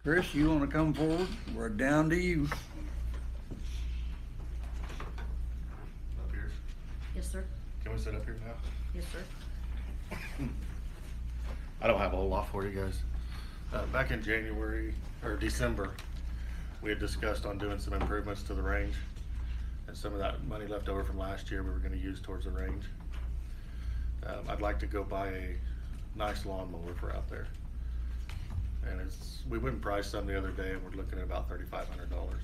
Chris, you wanna come forward? We're down to you. Up here. Yes, sir. Can we sit up here now? Yes, sir. I don't have a whole lot for you guys. Back in January or December, we had discussed on doing some improvements to the range. And some of that money left over from last year, we were gonna use towards the range. I'd like to go buy a nice lawnmower for out there. And we went and priced some the other day and we're looking at about $3,500.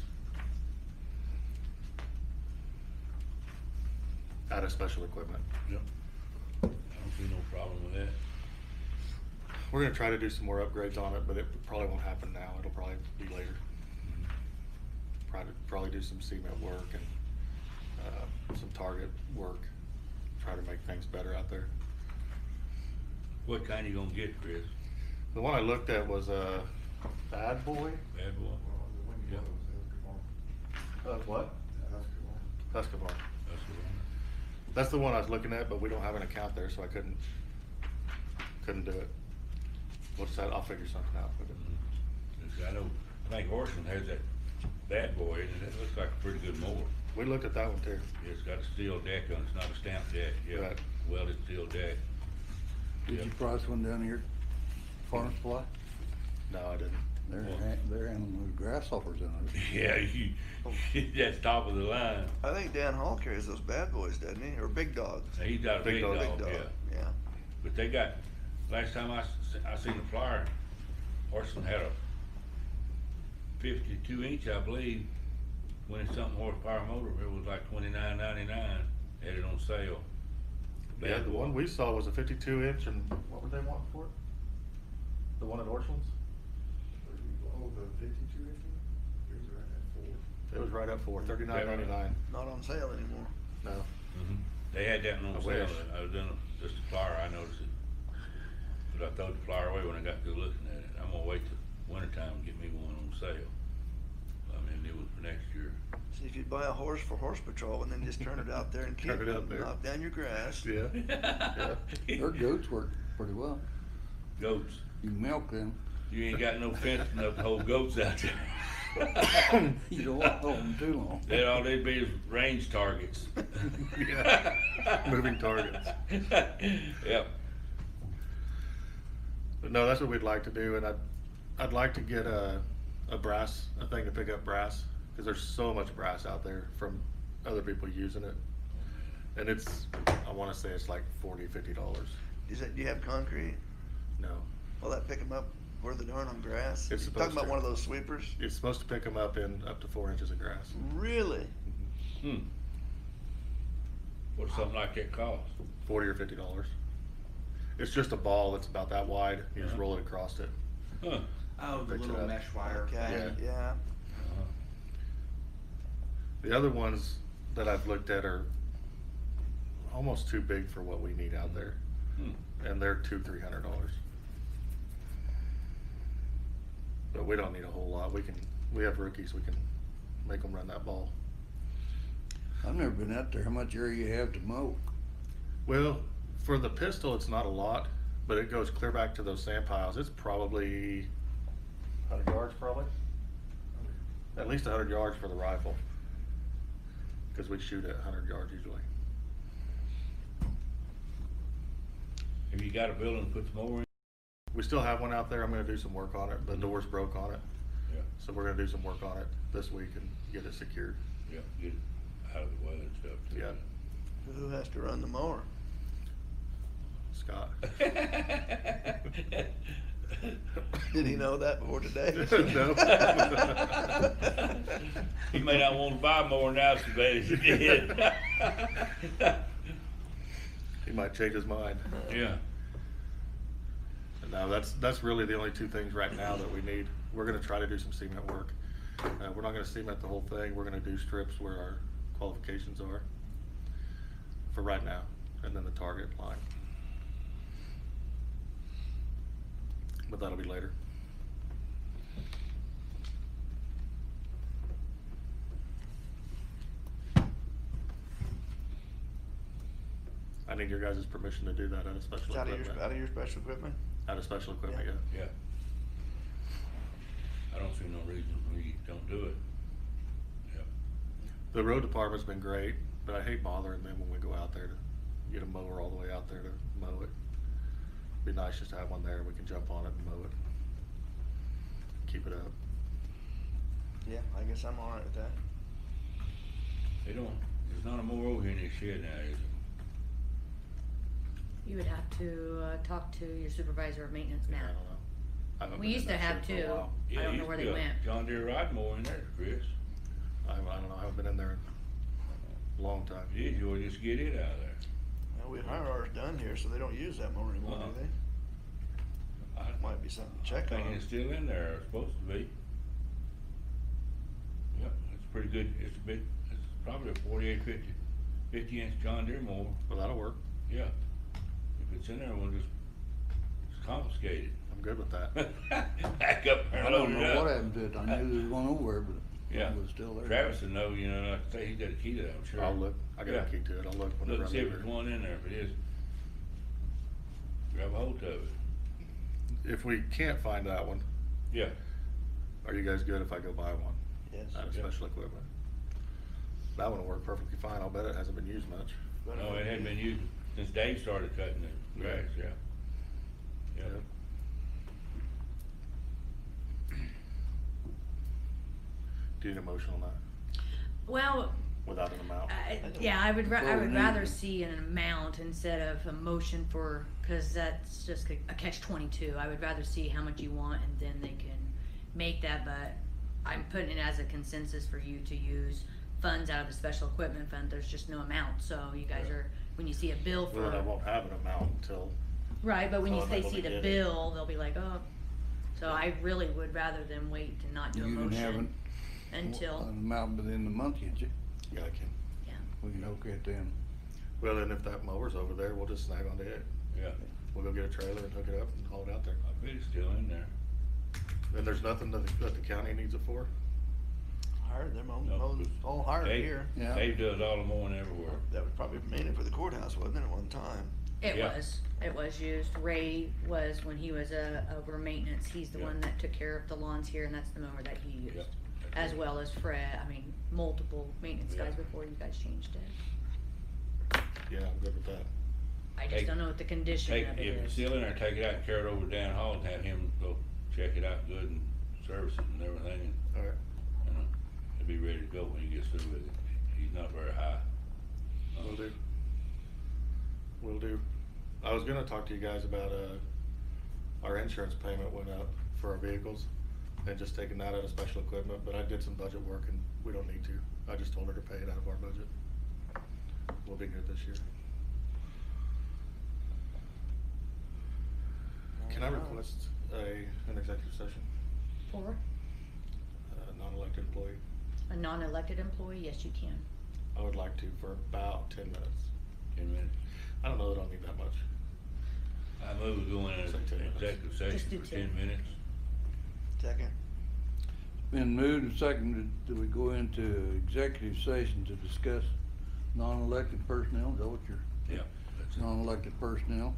Out of special equipment. Yep. I don't see no problem with that. We're gonna try to do some more upgrades on it, but it probably won't happen now. It'll probably be later. Probably do some cement work and some target work. Try to make things better out there. What kind you gonna get, Chris? The one I looked at was a Bad Boy. Bad boy? Yep. What? Husqvarna. That's the one. That's the one I was looking at, but we don't have an account there, so I couldn't do it. I'll figure something out with it. I know, I think Horseman has that Bad Boy, and it looks like a pretty good mower. We looked at that one too. It's got a steel deck on it, it's not a stamped deck, yeah, Right. welded steel deck. Did Yep. you price one down here, Farm Supply? No, I didn't. They're handling those grasshoppers in it. Yeah, that's top of the line. I think Dan Hall carries those bad boys, doesn't he? Or big dogs? Now, he's got a Big big dog. dog, Big dog, yeah. yeah. But they got, last time I seen the flyer, Horseman had a 52-inch, I believe, 20-something horsepower motor. It was like $29.99, had it on sale. Yeah, Bad the boy. one we saw was a 52-inch, and what were they wanting for it? The one at Orchlands? Oh, the 52 inch one? It was right up for $39.99. Not on sale anymore. No. Mhm. They had that one I on sale. wish. I was in just a flyer, I noticed it. But I threw the flyer away when I got through looking at it. I'm gonna wait till wintertime and get me one on sale. I mean, it was for next year. See, if you'd buy a horse for horse patrol and then just turn it out there and keep Turn it it, out there. knock down your grass. Yeah. Their goats work pretty well. Goats. You milk them. You ain't got no fence enough to hold goats out there. You don't want to hold them too long. That all they'd be is range targets. Yeah. Moving targets. Yep. But no, that's what we'd like to do, and I'd like to get a thing to pick up brass, because there's so much brass out there from other people using it. And I wanna say it's like $40, $50. Do you have concrete? No. Will that pick them up where they're doing on grass? It's You're supposed talking about to. one of those sweepers? It's supposed to pick them up in up to 4 inches of grass. Really? What's something like that cost? $40 or $50. It's just a ball that's about that wide. You just Uh-huh. roll it across it. Huh. Oh, the Fix it little up. mesh wire. Okay, Yeah. yeah. Uh-huh. The other ones that I've looked at are almost too big for what we need out there, and they're $200-300. But we don't need a whole lot. We have rookies. We can make them run that ball. I've never been out there. How much area you have to mow? Well, for the pistol, it's not a lot, but it goes clear back to those sand piles. It's probably 100 yards, probably. At least 100 yards for the rifle, because we shoot at 100 yards usually. Have you got a building to put some more in? We still have one out there. I'm gonna do some work on it. The doors broke on it, Yeah. so we're gonna do some work on it this week and get it secured. Yeah, get it out of the weather and stuff too. Yeah. Who has to run the mower? Scott. Did he know that before today? No. He may not want to buy more now so bad as he did. He might change his mind. Yeah. No, that's really the only two things right now that we need. We're gonna try to do some cement work. We're not gonna cement the whole thing. We're gonna do strips where our qualifications are for right now, and then the target line. But that'll be later. I need your guys' permission to do that out of special It's out equipment. of your special equipment? Out of special equipment, yeah. Yeah. I don't see no reason we don't do it. Yep. The road department's been great, but I hate bothering them when we go out there to get a mower all the way out there to mow it. Be nice just to have one there, we can jump on it and mow it. Keep it up. Yeah, I guess I'm alright with that. They don't, there's not a mower over here in this shed now, is there? You would have to, talk to your supervisor of maintenance, Yeah, I Matt. don't know. I haven't We been used in to that have shed for a two. while. I don't know used where to they be a went. John Deere ride mower in there, Chris. I don't know, I haven't been in there in a long time. It is, you'll just get it out of there. Well, we hire ours done here, so they don't use that mower anymore, Uh-uh. do they? I Might be something to check I think on. it's still in there, it's supposed to be. Yep, it's pretty good, it's a bit, it's probably a 48, 50 inch John Deere mower, Well, that'll work. yeah. If it's in there, we'll just confiscate I'm good with that. it. Back up I and don't load know it what up. happened to it. I knew there was one over there, but Yeah. it was still there. Travis would know, you know, like I say, he's got a key to that, I'm sure. I'll look, I got Yeah. a key to it, I'll look Look whenever and I see if leave there's here. one in there, if it is, grab a hold of it. If we can't find that one, Yeah, are you guys good if I go buy one Yes. out of Yeah. special equipment? That one will work perfectly fine, I'll bet it hasn't been used much. no, it hadn't been used since Dave started cutting the grass, yeah. Yeah. Yep. Do you need a motion on that, Well, without an amount? yeah, I would Well, we need rather to- see an amount instead of a motion for, cause that's just a catch-22. I would rather see how much you want and then they can make that, but I'm putting it as a consensus for you to use funds out of the special equipment fund. There's just no amount, so you guys Yeah. are, when you see a bill Well, then I for, won't have an amount until, right, but when Oh, I'm they able see to the get it. bill, they'll be like, oh. So I really would rather than wait to not do a You can have motion an until, amount within the month, can't you? yeah, I can. yeah. We can okay it then. Well, then if that mower's over there, we'll just snag onto it. Yeah, We'll go get a trailer and hook it up and haul it out there. I bet it's still in there. Then there's nothing that the county needs it for? Hired them, No. all hired Dave- here. Yeah. Dave does all the mowing everywhere. That was probably mainly for the courthouse, wasn't it, at one time? It Yeah. was used. Ray was, when he was, over maintenance, he's the Yeah. one that took care of the lawns here, and that's the mower that he used. Yeah. As well as Fred, multiple maintenance guys Yeah. before you guys changed it. Yeah, I'm good with that. I just Take- don't know what the condition Take, of it if it's is. still in there, take it out and carry it over to Dan Hall and have him go check it out good and service it and everything, and, Alright, you know, he'll be ready to go when he gets through with it. He's not very high. will do. Will do. I was gonna talk to you guys about, our insurance payment went up for our vehicles and just taking that out of special equipment, but I did some budget work and we don't need to. I just told her to pay it out of our budget. We'll be good this year. Can I request an executive session, For non-elected employee? a non-elected employee, yes, you can. I would like to for about 10 minutes. 10 minutes. I don't know that I'll need that much. I move we go in an Say 10 minutes. executive Just session do for 10. 10 minutes. Second. Been moved and seconded that we go into executive session to discuss non-elected personnel. Is that what you're, Yeah, that's it. non-elected personnel?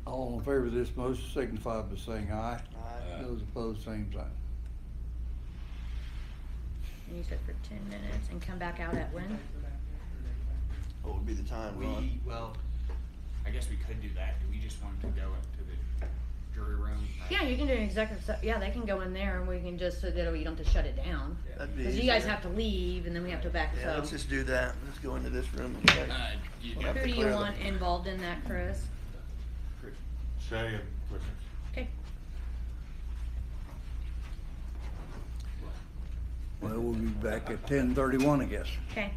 All in favor of this motion signify by saying aye. Aye. Those opposed, same sign. And you said for 10 minutes and come back out at when? What would be the time, Ron? Well, I guess we could do that. Do we just want to go into the jury room? Yeah, you can do an executive, yeah, they can go in there and we can just, so that you don't have to shut it down. That'd be Cause you guys easier. have to leave and then we have to back, Yeah, let's so. just do that. Let's go into this room and check. You- We'll have Who to do you clear the- want involved in that, Chris? Shay and Richards. Okay. Well, we'll be back at 10:31, I guess. Okay.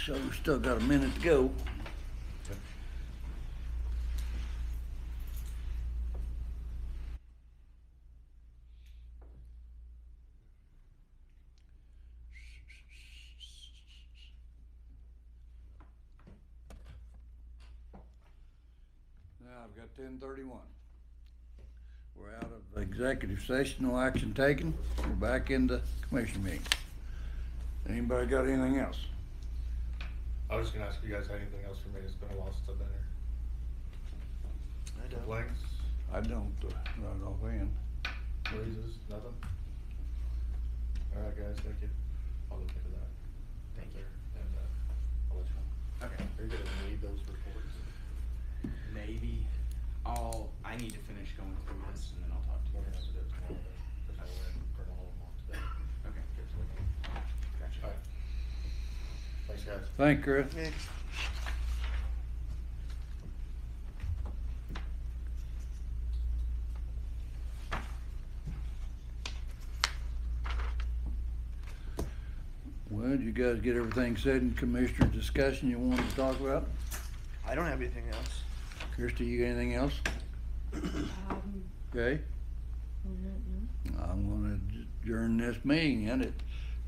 So we still got a minute to go. Now I've got 10:31. We're out of executive session, no action taken. We're back into commission meeting. Anybody got anything else? I was just gonna ask if you guys had anything else for me. It's been a while since I've been here. I don't. Complaints, I don't, right offhand. raises, nothing? All right, guys, thank you. I'll look into that. Thank you. And, I'll let you know. Okay. Are you gonna need those reports? Maybe, I need to finish going through this and then I'll talk to We're you gonna have guys. to do it tomorrow, because I went and print all of them off today. Okay, gotcha. All right. Thanks, guys. Thank you, Chris. Yeah. Well, did you guys get everything said in commissioner discussion you wanted to talk about? I don't have anything else. Kirsty, you got anything else? Okay, I'm gonna adjourn this meeting, and it's